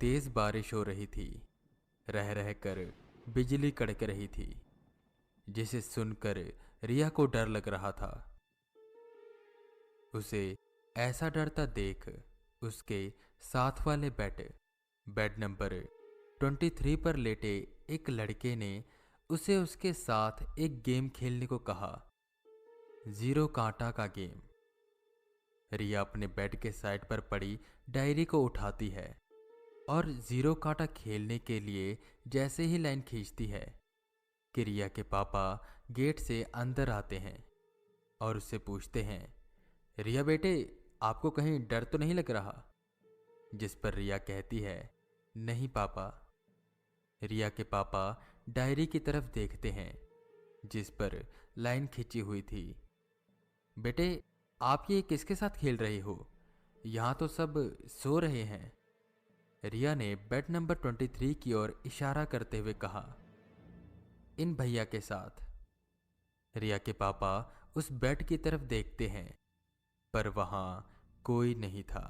तेज बारिश हो रही थी। रह रह कर बिजली कड़क रही थी, जिसे सुनकर रिया को डर लग रहा था। उसे ऐसा डरता देख उसके साथ वाले बेड नंबर 23 पर लेटे एक लड़के ने उसे उसके साथ एक गेम खेलने को कहा, जीरो कांटा का गेम। रिया अपने बेड के साइड पर पड़ी डायरी को उठाती है और जीरो कांटा खेलने के लिए जैसे ही लाइन खींचती है कि रिया के पापा गेट से अंदर आते हैं और उससे पूछते हैं, रिया बेटे, आपको कहीं डर तो नहीं लग रहा? जिस पर रिया कहती है, नहीं पापा। रिया के पापा डायरी की तरफ देखते हैं जिस पर लाइन खींची हुई थी। बेटे, आप ये किसके साथ खेल रहे हो? यहां तो सब सो रहे हैं। रिया ने बेड नंबर 23 की ओर इशारा करते हुए कहा, इन भैया के साथ। रिया के पापा उस बेड की तरफ देखते हैं पर वहां कोई नहीं था।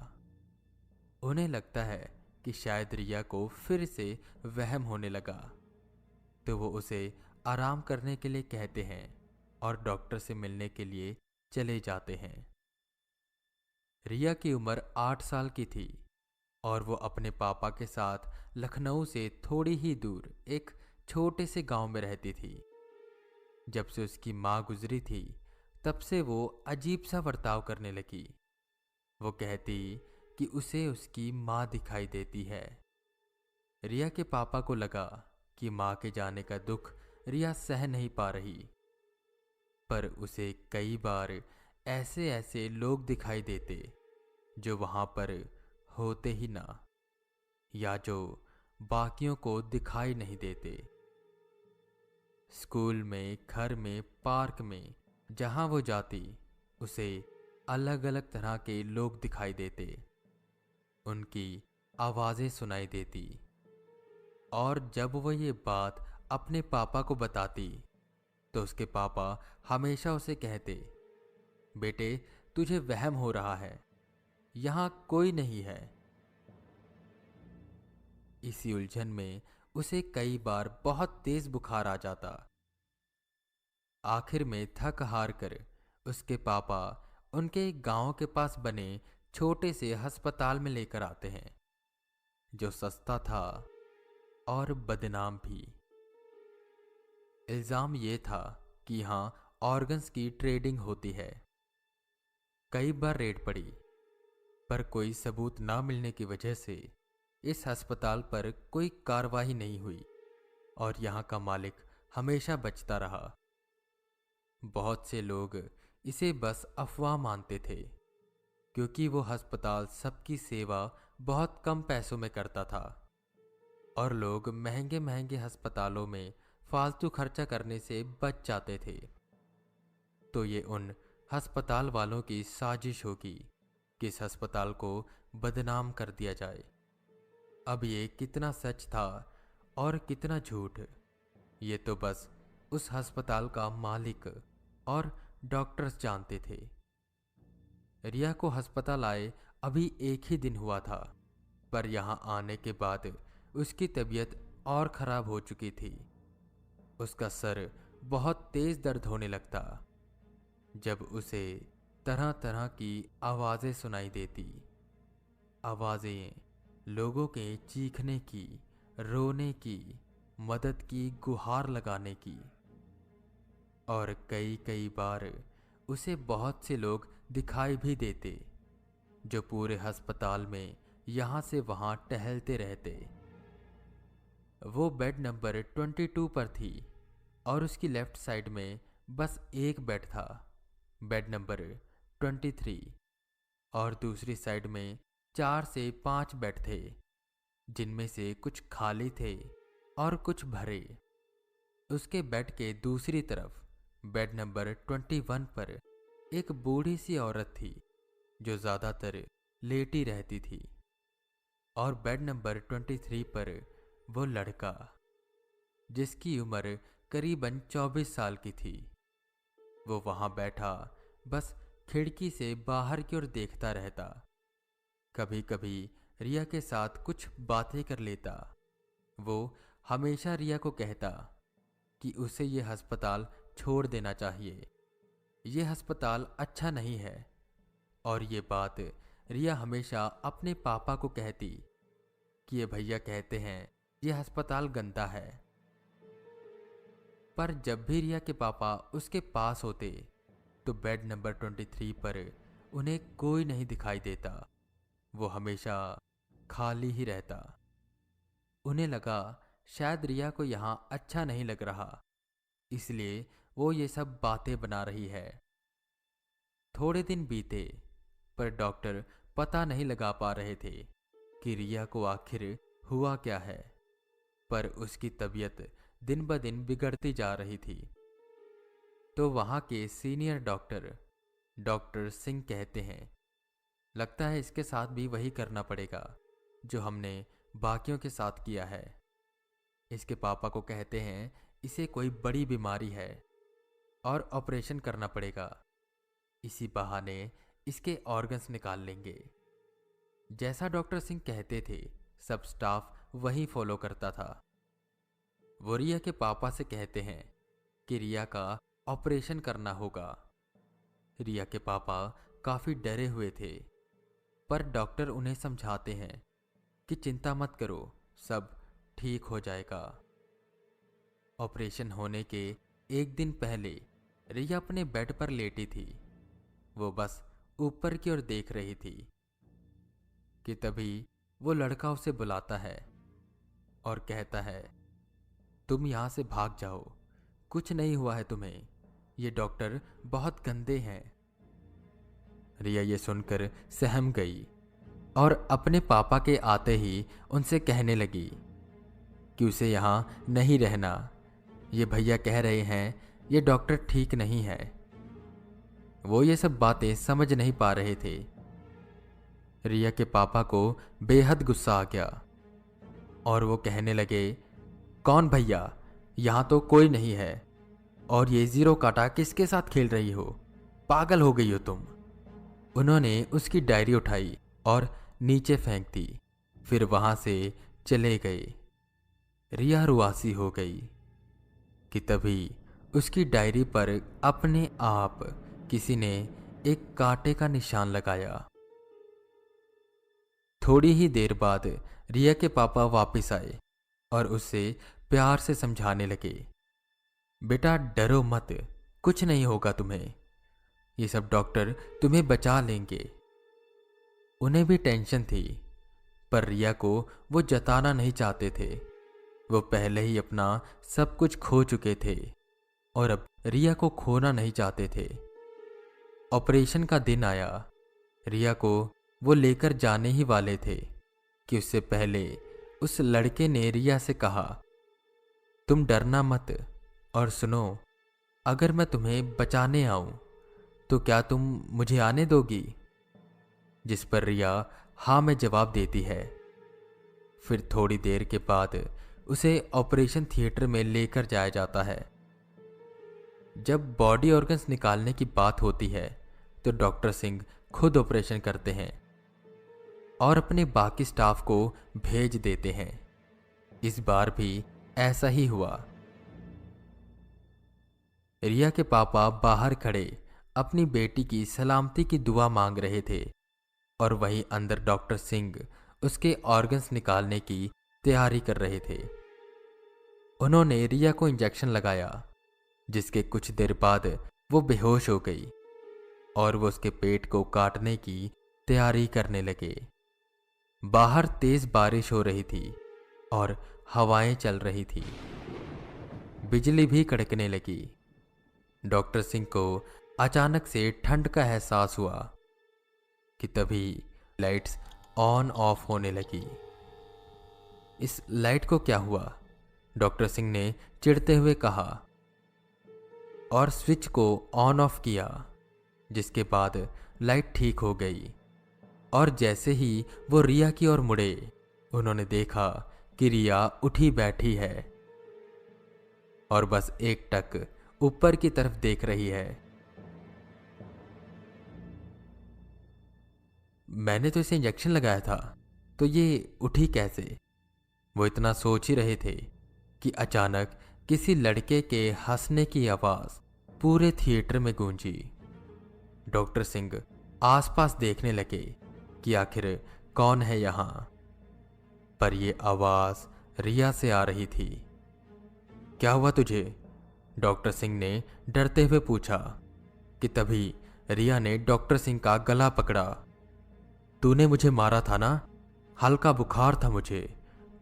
उन्हें लगता है कि शायद रिया को फिर से वहम होने लगा, तो वो उसे आराम करने के लिए कहते हैं और डॉक्टर से मिलने के लिए चले जाते हैं। रिया की उम्र 8 साल की थी और वो अपने पापा के साथ लखनऊ से थोड़ी ही दूर एक छोटे से गांव में रहती थी। जब से उसकी मां गुजरी थी तब से वो अजीब सा बर्ताव करने लगी। वो कहती कि उसे उसकी मां दिखाई देती है। रिया के पापा को लगा कि मां के जाने का दुख रिया सह नहीं पा रही, पर उसे कई बार ऐसे ऐसे लोग दिखाई देते जो वहां पर होते ही ना, या जो बाकियों को दिखाई नहीं देते। स्कूल में, घर में, पार्क में जहां वो जाती उसे अलग अलग तरह के लोग दिखाई देते, उनकी आवाजें सुनाई देती। और जब वो ये बात अपने पापा को बताती तो उसके पापा हमेशा उसे कहते, बेटे, तुझे वहम हो रहा है, यहां कोई नहीं है। इसी उलझन में उसे कई बार बहुत तेज बुखार आ जाता। आखिर में थक हार कर उसके पापा उनके गांव के पास बने छोटे से अस्पताल में लेकर आते हैं, जो सस्ता था और बदनाम भी। इल्जाम यह था कि यहां ऑर्गन्स की ट्रेडिंग होती है। कई बार रेड पड़ी, पर कोई सबूत ना मिलने की वजह से इस अस्पताल पर कोई कार्रवाई नहीं हुई और यहां का मालिक हमेशा बचता रहा। बहुत से लोग इसे बस अफवाह मानते थे, क्योंकि वो अस्पताल सबकी सेवा बहुत कम पैसों में करता था और लोग महंगे महंगे अस्पतालों में फालतू खर्चा करने से बच जाते थे। तो ये उन अस्पताल वालों की साजिश होगी कि इस अस्पताल को बदनाम कर दिया जाए। अब ये कितना सच था और कितना झूठ, ये तो बस उस अस्पताल का मालिक और डॉक्टर्स जानते थे। रिया को अस्पताल आए अभी एक ही दिन हुआ था, पर यहां आने के बाद उसकी तबीयत और खराब हो चुकी थी। उसका सर बहुत तेज दर्द होने लगता जब उसे तरह तरह की आवाजें सुनाई देती। आवाजें लोगों के चीखने की, रोने की, मदद की गुहार लगाने की। और कई कई बार उसे बहुत से लोग दिखाई भी देते जो पूरे अस्पताल में यहां से वहां टहलते रहते। वो बेड नंबर 22 पर थी और उसकी लेफ्ट साइड में बस एक बेड था, बेड नंबर 23, और दूसरी साइड में 4 से 5 बेड थे, जिनमें से कुछ खाली थे और कुछ भरे। उसके बेड के दूसरी तरफ बेड नंबर 21 पर एक बूढ़ी सी औरत थी जो ज्यादातर लेटी रहती थी, और बेड नंबर 23 पर वो लड़का जिसकी उम्र करीबन 24 साल की थी। वो वहां बैठा बस खिड़की से बाहर की ओर देखता रहता। कभी कभी रिया के साथ कुछ बातें कर लेता। वो हमेशा रिया को कहता कि उसे ये अस्पताल छोड़ देना चाहिए, ये अस्पताल अच्छा नहीं है। और ये बात रिया हमेशा अपने पापा को कहती कि ये भैया कहते हैं ये अस्पताल गंदा है। पर जब भी रिया के पापा उसके पास होते तो बेड नंबर 23 पर उन्हें कोई नहीं दिखाई देता। वो हमेशा खाली ही रहता। उन्हें लगा शायद रिया को यहाँ अच्छा नहीं लग रहा, इसलिए वो ये सब बातें बना रही है। थोड़े दिन बीते पर डॉक्टर पता नहीं लगा पा रहे थे कि रिया को आखिर हुआ क्या है। पर उसकी तबीयत दिन ब दिन बिगड़ती जा रही थी। तो वहां के सीनियर डॉक्टर डॉक्टर सिंह कहते हैं, लगता है इसके साथ भी वही करना पड़ेगा जो हमने बाकियों के साथ किया है। इसके पापा को कहते हैं इसे कोई बड़ी बीमारी है और ऑपरेशन करना पड़ेगा। इसी बहाने इसके ऑर्गन्स निकाल लेंगे। जैसा डॉक्टर सिंह कहते थे सब स्टाफ वही फॉलो करता था। वो रिया के पापा से कहते हैं कि रिया का ऑपरेशन करना होगा। रिया के पापा काफी डरे हुए थे, पर डॉक्टर उन्हें समझाते हैं कि चिंता मत करो, सब ठीक हो जाएगा। ऑपरेशन होने के एक दिन पहले रिया अपने बेड पर लेटी थी। वो बस ऊपर की ओर देख रही थी कि तभी वो लड़का उसे बुलाता है और कहता है, तुम यहां से भाग जाओ, कुछ नहीं हुआ है तुम्हें, ये डॉक्टर बहुत गंदे हैं। रिया ये सुनकर सहम गई और अपने पापा के आते ही उनसे कहने लगी कि उसे यहां नहीं रहना। ये भैया कह रहे हैं ये डॉक्टर ठीक नहीं है। वो ये सब बातें समझ नहीं पा रहे थे। रिया के पापा को बेहद गुस्सा आ गया और वो कहने लगे, कौन भैया, यहां तो कोई नहीं है और ये जीरो काटा किसके साथ खेल रही हो, पागल हो गई हो तुम। उन्होंने उसकी डायरी उठाई और नीचे फेंक दी, फिर वहां से चले गए। रिया रुआसी हो गई कि तभी उसकी डायरी पर अपने आप किसी ने एक कांटे का निशान लगाया। थोड़ी ही देर बाद रिया के पापा वापस आए और उससे प्यार से समझाने लगे, बेटा डरो मत, कुछ नहीं होगा तुम्हें, ये सब डॉक्टर तुम्हें बचा लेंगे। उन्हें भी टेंशन थी, पर रिया को वो जताना नहीं चाहते थे। वो पहले ही अपना सब कुछ खो चुके थे और अब रिया को खोना नहीं चाहते थे। ऑपरेशन का दिन आया। रिया को वो लेकर जाने ही वाले थे कि उससे पहले उस लड़के ने रिया से कहा, तुम डरना मत और सुनो, अगर मैं तुम्हें बचाने आऊं तो क्या तुम मुझे आने दोगी? जिस पर रिया हाँ में जवाब देती है। फिर थोड़ी देर के बाद उसे ऑपरेशन थिएटर में लेकर जाया जाता है। जब बॉडी ऑर्गन्स निकालने की बात होती है तो डॉक्टर सिंह खुद ऑपरेशन करते हैं और अपने बाकी स्टाफ को भेज देते हैं। इस बार भी ऐसा ही हुआ। रिया के पापा बाहर खड़े अपनी बेटी की सलामती की दुआ मांग रहे थे और वहीं अंदर डॉक्टर सिंह उसके ऑर्गन्स निकालने की तैयारी कर रहे थे। उन्होंने रिया को इंजेक्शन लगाया, जिसके कुछ देर बाद वो बेहोश हो गई और वो उसके पेट को काटने की तैयारी करने लगे। बाहर तेज बारिश हो रही थी और हवाएं चल रही थी। बिजली भी कड़कने लगी। डॉक्टर सिंह को अचानक से ठंड का एहसास हुआ कि तभी लाइट्स ऑन ऑफ होने लगी। इस लाइट को क्या हुआ? डॉक्टर सिंह ने चिढ़ते हुए कहा और स्विच को ऑन ऑफ किया, जिसके बाद लाइट ठीक हो गई। और जैसे ही वो रिया की ओर मुड़े, उन्होंने देखा कि रिया उठी बैठी है और बस एक टक ऊपर की तरफ देख रही है। मैंने तो इसे इंजेक्शन लगाया था, तो ये उठी कैसे? वो इतना सोच ही रहे थे कि अचानक किसी लड़के के हंसने की आवाज पूरे थिएटर में गूंजी। डॉक्टर सिंह आसपास देखने लगे कि आखिर कौन है यहां, पर यह आवाज रिया से आ रही थी। क्या हुआ तुझे? डॉक्टर सिंह ने डरते हुए पूछा कि तभी रिया ने डॉक्टर सिंह का गला पकड़ा। तूने मुझे मारा था ना? हल्का बुखार था मुझे,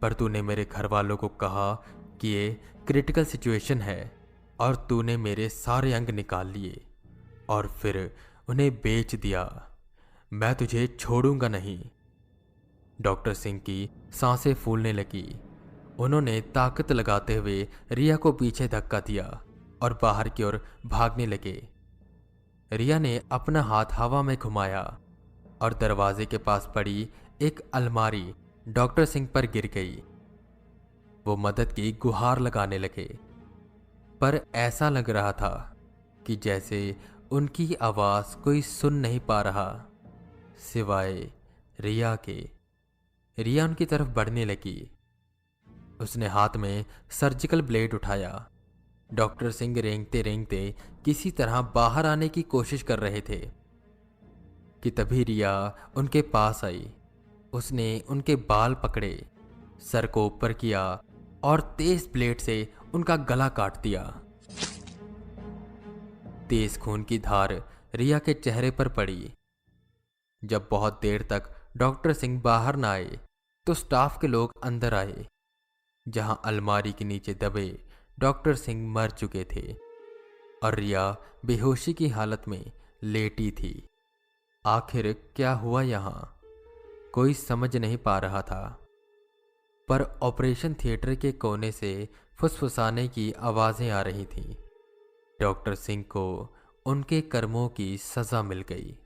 पर तूने मेरे घर वालों को कहा कि ये क्रिटिकल सिचुएशन है और तूने मेरे सारे अंग निकाल लिए और फिर उन्हें बेच दिया। मैं तुझे छोड़ूंगा नहीं। डॉक्टर सिंह की सांसें फूलने लगी। उन्होंने ताकत लगाते हुए रिया को पीछे धक्का दिया और बाहर की ओर भागने लगे। रिया ने अपना हाथ हवा में घुमाया और दरवाजे के पास पड़ी एक अलमारी डॉक्टर सिंह पर गिर गई। वो मदद की गुहार लगाने लगे, पर ऐसा लग रहा था कि जैसे उनकी आवाज कोई सुन नहीं पा रहा सिवाय रिया के। रिया उनकी तरफ बढ़ने लगी। उसने हाथ में सर्जिकल ब्लेड उठाया। डॉक्टर सिंह रेंगते रेंगते किसी तरह बाहर आने की कोशिश कर रहे थे कि तभी रिया उनके पास आई। उसने उनके बाल पकड़े, सर को ऊपर किया और तेज ब्लेड से उनका गला काट दिया। तेज खून की धार रिया के चेहरे पर पड़ी। जब बहुत देर तक डॉक्टर सिंह बाहर न आए तो स्टाफ के लोग अंदर आए, जहां अलमारी के नीचे दबे डॉक्टर सिंह मर चुके थे और रिया बेहोशी की हालत में लेटी थी। आखिर क्या हुआ यहां, कोई समझ नहीं पा रहा था, पर ऑपरेशन थिएटर के कोने से फुसफुसाने की आवाजें आ रही थीं। डॉक्टर सिंह को उनके कर्मों की सजा मिल गई।